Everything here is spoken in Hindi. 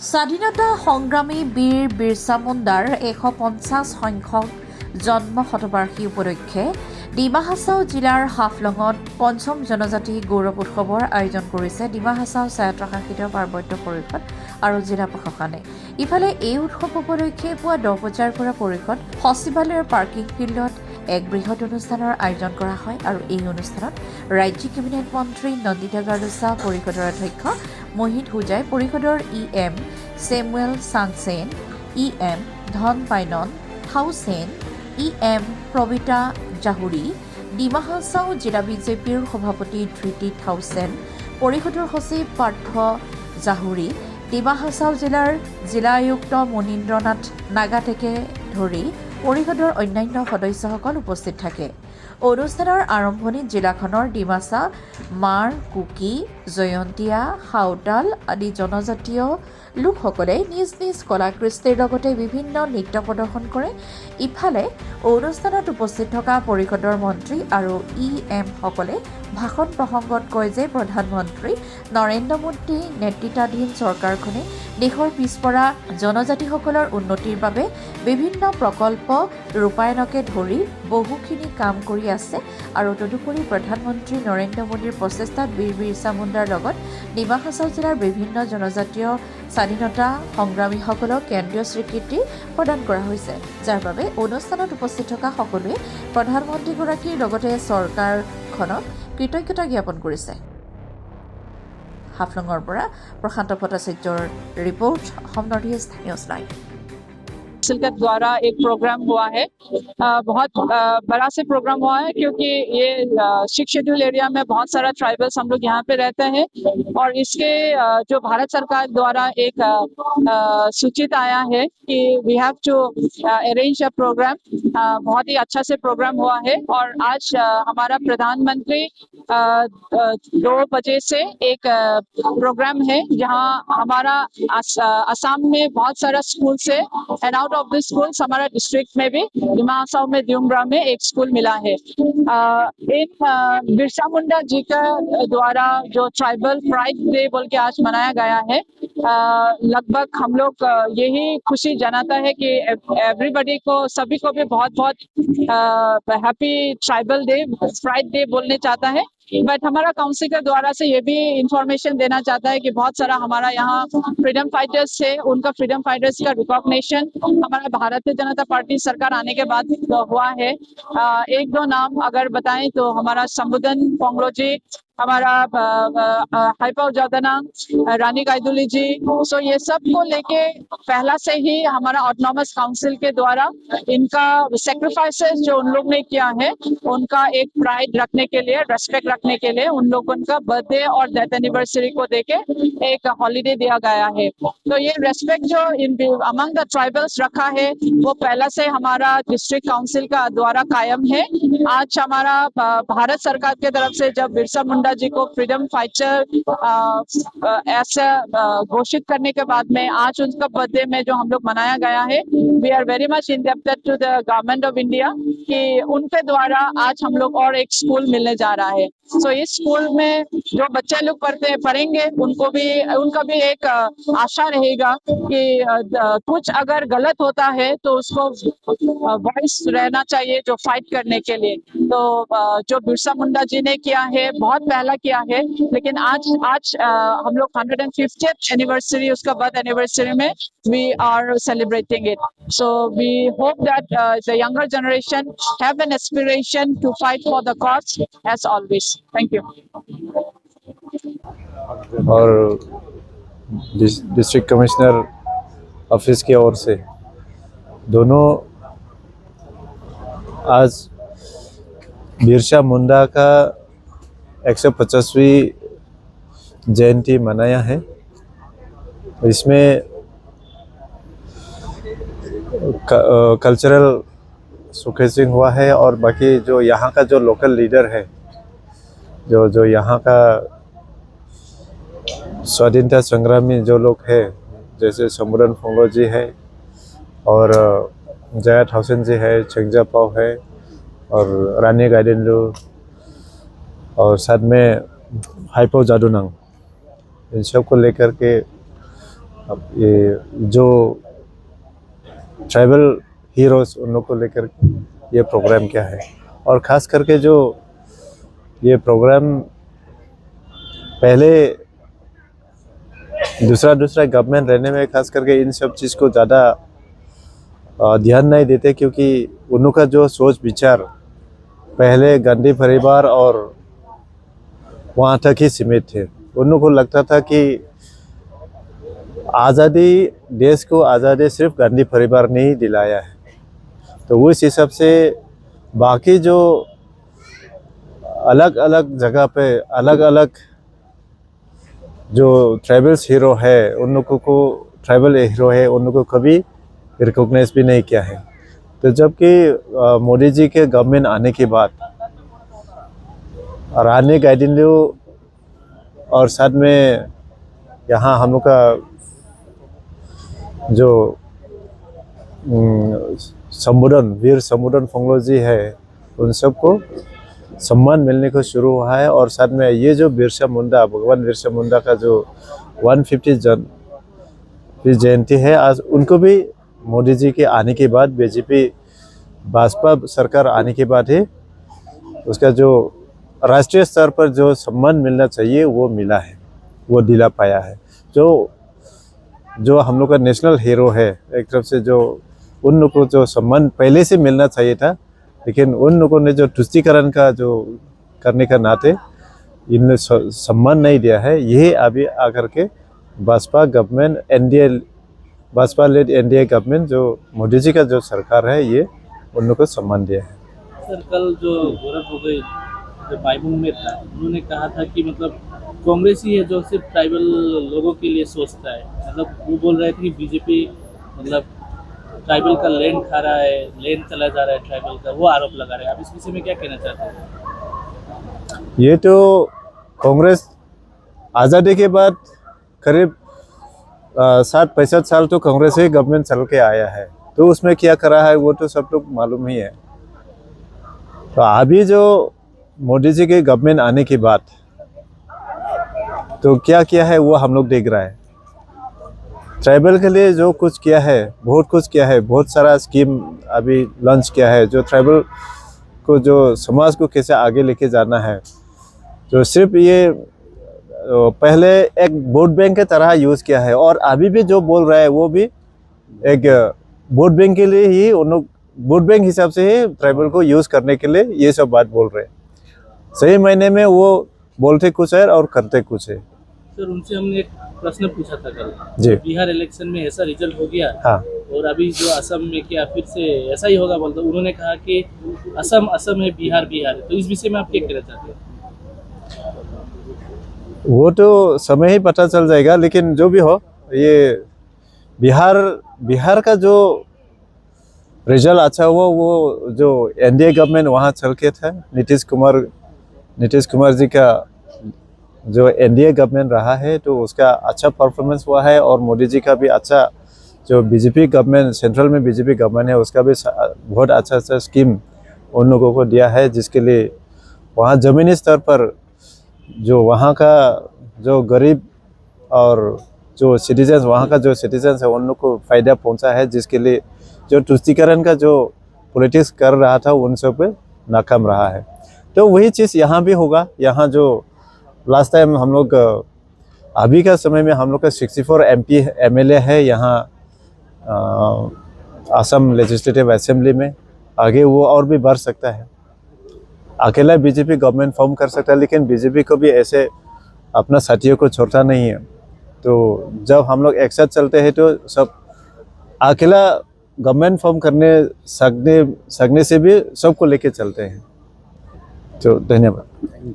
স্বাধীনতা সংগ্ৰামী বীৰ বিৰছা মুণ্ডাৰ 150 সংখ্যক জন্ম শতবাৰ্ষিকী উপলক্ষে ডিমা হাছাও জিলাৰ হাফলঙত পঞ্চম জনজাতি গৌৰৱ উৎসৱৰ আয়োজন কৰিছে ডিমা হাছাও স্বায়ত্তশাসিত পাৰ্বত্য পৰিষদ আৰু জিলা প্ৰশাসনে। ইফালে এই উৎসৱ উপলক্ষে পুৱা 10 বজাৰ পৰা পৰিষদ সচিবালয়ৰ পাৰ্কিং ফিল্ডত এক বৃহৎ অনুষ্ঠানৰ আয়োজন কৰা হয় আৰু এই অনুষ্ঠানত ৰাজ্যিক কেবিনেট মন্ত্ৰী নন্দিতা গাৰুছা, পৰিষদৰ অধ্যক্ষ মোহিত হুজাই, পৰিষদৰ EM চেমুৱেল চাংছেন, EM ধন পাইনন থাউচেন, EM প্ৰবিতা জাহুৰী, ডিমা হাছাও জিলা বিজেপিৰ সভাপতি ধৃতি থাউচেন, পৰিষদৰ সচিব পাৰ্থ জাহুৰী, ডিমা হাছাও জিলাৰ জিলা আয়ুক্ত মনীন্দ্ৰনাথ নাগাটেকে ধৰি পৰিষদৰ অন্যান্য সদস্যসকল উপস্থিত থাকে। অনুষ্ঠানৰ আৰম্ভণিত জিলাখনৰ ডিমাছা, মাৰ, কুকি, জয়ন্তীয়া, সাঁওতাল আদি জনজাতীয় লোকসকলে নিজ নিজ কলাকৃষ্টিৰ লগতে বিভিন্ন নৃত্য প্ৰদৰ্শন কৰে। ইফালে অনুষ্ঠানত উপস্থিত থকা পৰিষদৰ মন্ত্ৰী আৰু EMসকলে ভাষণ প্ৰসংগত কয় যে প্ৰধানমন্ত্ৰী নৰেন্দ্ৰ মোদী নেতৃত্বাধীন চৰকাৰখনে দেশৰ পিছপৰা জনজাতিসকলৰ উন্নতিৰ বাবে বিভিন্ন প্ৰকল্প ৰূপায়ণকে ধৰি বহুখিনি কাম কৰি আছে আৰু তদুপৰি প্ৰধানমন্ত্ৰী নৰেন্দ্ৰ মোদীৰ প্ৰচেষ্টাত বীৰ বিৰছা মুণ্ডাৰ লগত ডিমা হাছাও জিলাৰ বিভিন্ন জনজাতীয় স্বাধীনতা সংগ্ৰামীসকলক কেন্দ্ৰীয় স্বীকৃতি প্ৰদান কৰা হৈছে, যাৰ বাবে অনুষ্ঠানত উপস্থিত থকা সকলোৱে প্ৰধানমন্ত্ৰীগৰাকীৰ লগতে চৰকাৰখনক কৃতজ্ঞতা জ্ঞাপন কৰিছে। হাফলঙৰ পৰা প্ৰশান্ত ভট্টাচাৰ্যৰ ৰিপৰ্ট, অসম নৰ্থ-ইষ্ট নিউজ লাইভ। के द्वारा एक प्रोग्राम हुआ है, बहुत बड़ा से प्रोग्राम हुआ है क्योंकि ये 6 शेड्यूल एरिया में बहुत सारा ट्राइबल्स हम लोग यहाँ पे रहते हैं और इसके जो भारत सरकार द्वारा एक सूचित आया है कि we have to arrange a programme. बहुत ही अच्छा से प्रोग्राम हुआ है और आज हमारा प्रधानमंत्री 2 बजे से एक प्रोग्राम है जहाँ हमारा असम में बहुत सारा स्कूल से and out of the schools हमारा डिस्ट्रिक्ट में भी डिमा हासाओ में द्युम्ब्रा में एक स्कूल मिला है। इन बिरसा मुंडा जी का द्वारा जो ट्राइबल प्राइड डे बोल के आज मनाया गया है, लगभग हम लोग यही खुशी जनाता है कि एवरीबॉडी को, सभी को भी बहुत बहुत happy tribal day, pride day बोलने चाहता है। बट हमारा काउंसिल के द्वारा से ये भी इंफॉर्मेशन देना चाहता है कि बहुत सारा हमारा यहाँ फ्रीडम फाइटर्स है, उनका फ्रीडम फाइटर्स का रिकॉग्निशन हमारा भारतीय जनता पार्टी सरकार आने के बाद हुआ है। 1-2 नाम अगर बताएं तो हमारा संबोधन पोंगलो जी, हमारा हाइपाओ जादना, रानी गाइदुली जी, सो ये सब को लेके पहला से ही हमारा ऑटोनॉमस काउंसिल के द्वारा इनका सेक्रीफाइसेस जो उन लोग ने किया है उनका एक प्राइड रखने के लिए, रेस्पेक्ट रखने के लिए उन लोगों का बर्थडे और डेथ एनिवर्सरी को देके एक हॉलिडे दिया गया है। तो ये रेस्पेक्ट जो इन अमंग द ट्राइबल्स रखा है वो पहला से हमारा डिस्ट्रिक्ट काउंसिल का द्वारा कायम है। आज हमारा भारत सरकार के तरफ से जब बिरसा मुंडा जी को फ्रीडम फाइटर ऐसा घोषित करने के बाद में आज उनका बर्थडे में जो हम लोग मनाया गया है, we are very much indebted to the government of India कि उनके द्वारा आज हम लोग और एक स्कूल मिलने जा रहा है। सो इस स्कूल में जो बच्चे लोग पढ़ेंगे उनका भी एक आशा रहेगा कि कुछ अगर गलत होता है तो उसको वॉइस रहना चाहिए जो फाइट करने के लिए। तो जो बिरसा मुंडा जी ने किया है बहुत पहला किया है, लेकिन आज हम लोग 150th एनिवर्सरी उसका बर्थ एनिवर्सरी में we are celebrating it. So we hope that the younger generation have an aspiration to fight for the cause as always. Thank you. और डिस्ट्रिक्ट कमिश्नर ऑफिस की ओर से दोनों आज बिरसा मुंडा का 150वीं जयंती मनाया है। इसमें कल्चरल शोकेसिंग हुआ है और बाकी जो यहाँ का जो लोकल लीडर है, जो यहाँ का स्वाधीनता संग्रामी जो लोग हैं, जैसे संबोधन पोंगलो जी है और जया थाउसेन जी है, चेंगजा पाव है और रानी गाइडेंलू और साथ में हाइपाओ जादुनांग, इन सब को लेकर के अब ये जो ट्राइबल हीरोज उन लोग को लेकर ये प्रोग्राम क्या है, और ख़ास करके जो ये प्रोग्राम पहले दूसरा गवर्नमेंट रहने में खास करके इन सब चीज़ को ज़्यादा ध्यान नहीं देते, क्योंकि उनका जो सोच विचार पहले गांधी परिवार और वहाँ तक ही सीमित थे। उन को लगता था कि आज़ादी, देश को आज़ादी सिर्फ गांधी परिवार ने ही दिलाया है। तो उस हिसाब से बाकी जो अलग अलग जगह पे अलग अलग जो ट्राइबल्स हीरो है, उन लोगों को ट्राइबल हीरो है उन लोगों को कभी रिकॉग्नाइज भी नहीं किया है। तो जबकि मोदी जी के गवर्नमेंट आने के बाद रानी गाइडिनल्यू और साथ में यहाँ हम लोग का जो वीर समुद्रन फोंगलो जी है, उन सबको सम्मान मिलने को शुरू हुआ है। और साथ में ये जो बिरसा मुंडा, भगवान बिरसा मुंडा का जो 150 जयंती है, आज उनको भी मोदी जी के आने के बाद, बीजेपी भाजपा सरकार आने के बाद ही उसका जो राष्ट्रीय स्तर पर जो सम्मान मिलना चाहिए वो मिला है, वो दिला पाया है। जो हम लोग का नेशनल हीरो है, एक तरफ से जो उन लोगों को जो सम्मान पहले से मिलना चाहिए था, लेकिन उन लोगों ने जो तुष्टीकरण का जो करने का नाते इनने सम्मान नहीं दिया है। यही अभी आकर के Bhajpa government, NDA, Bhajpa led NDA government जो मोदी जी का जो सरकार है, ये उन लोगों को सम्मान दिया है। सर, कल जो गौरव गोगोई जो बाइबूंग में था, उन्होंने कहा था कि मतलब कांग्रेस ही है जो सिर्फ ट्राइबल लोगों के लिए सोचता है। मतलब वो बोल रहे थे कि बीजेपी मतलब ट्राइबल का लैंड खा रहा है, लैंड चला जा रहा है ट्राइबल का, वो आरोप लगा रहे हैं। आप इस विषय में क्या कहना चाहते हैं? ये तो कांग्रेस आज़ादी के बाद करीब 60-65 साल तो कांग्रेस ही गवर्नमेंट चल के आया है, तो उसमें क्या करा है वो तो सब लोग मालूम ही है। तो अभी जो मोदी जी के गवर्नमेंट आने के बाद तो क्या किया है वो हम लोग देख रहा है। ट्राइबल के लिए जो कुछ किया है, बहुत कुछ किया है, बहुत सारा स्कीम अभी लॉन्च किया है, जो ट्राइबल को, जो समाज को कैसे आगे लेके जाना है। जो सिर्फ ये पहले एक वोट बैंक के तरह यूज़ किया है, और अभी भी जो बोल रहा है वो भी एक वोट बैंक के लिए ही, उन लोग वोट बैंक हिसाब से ही ट्राइबल को यूज़ करने के लिए ये सब बात बोल रहे हैं। सही मायने में वो बोलते कुछ है और करते कुछ है। सर, उनसे हमने एक प्रश्न पूछा था कल जी। बिहार इलेक्शन में ऐसा रिजल्ट हो गया, हाँ, और अभी जो असम में क्या फिर से ऐसा ही होगा बोलते, उन्होंने कहा कि असम है, बिहार है। तो इस विषय में आप क्या कहना चाहते हैं? वो तो समय ही पता चल जाएगा, लेकिन जो भी हो, ये बिहार का जो रिजल्ट अच्छा हुआ, वो जो एनडीए गवर्नमेंट वहाँ चल के था, नीतीश कुमार जी का जो एनडीए गवर्नमेंट रहा है, तो उसका अच्छा परफॉर्मेंस हुआ है। और मोदी जी का भी अच्छा, जो बीजेपी गवर्नमेंट, सेंट्रल में बीजेपी गवर्नमेंट है, उसका भी बहुत अच्छा स्कीम उन लोगों को दिया है, जिसके लिए वहाँ ज़मीनी स्तर पर जो वहाँ का जो गरीब और जो सिटीजन्स, वहाँ का जो सिटीजन्स है, उन लोग को फ़ायदा पहुँचा है, जिसके लिए जो तुष्टीकरण का जो पॉलिटिक्स कर रहा था, उन सब पे नाकाम रहा है। तो वही चीज़ यहाँ भी होगा। यहाँ जो लास्ट टाइम हम लोग, अभी का समय में हम लोग का 64 MP MLA है यहाँ असम लेजिस्लेटिव असेंबली में। आगे वो और भी बढ़ सकता है। अकेला बीजेपी गवर्नमेंट फॉर्म कर सकता है, लेकिन बीजेपी को भी ऐसे अपना साथियों को छोड़ता नहीं है। तो जब हम लोग एक साथ चलते हैं तो सब अकेला गवर्नमेंट फॉर्म करने सकने से भी सबको लेके चलते हैं। तो धन्यवाद।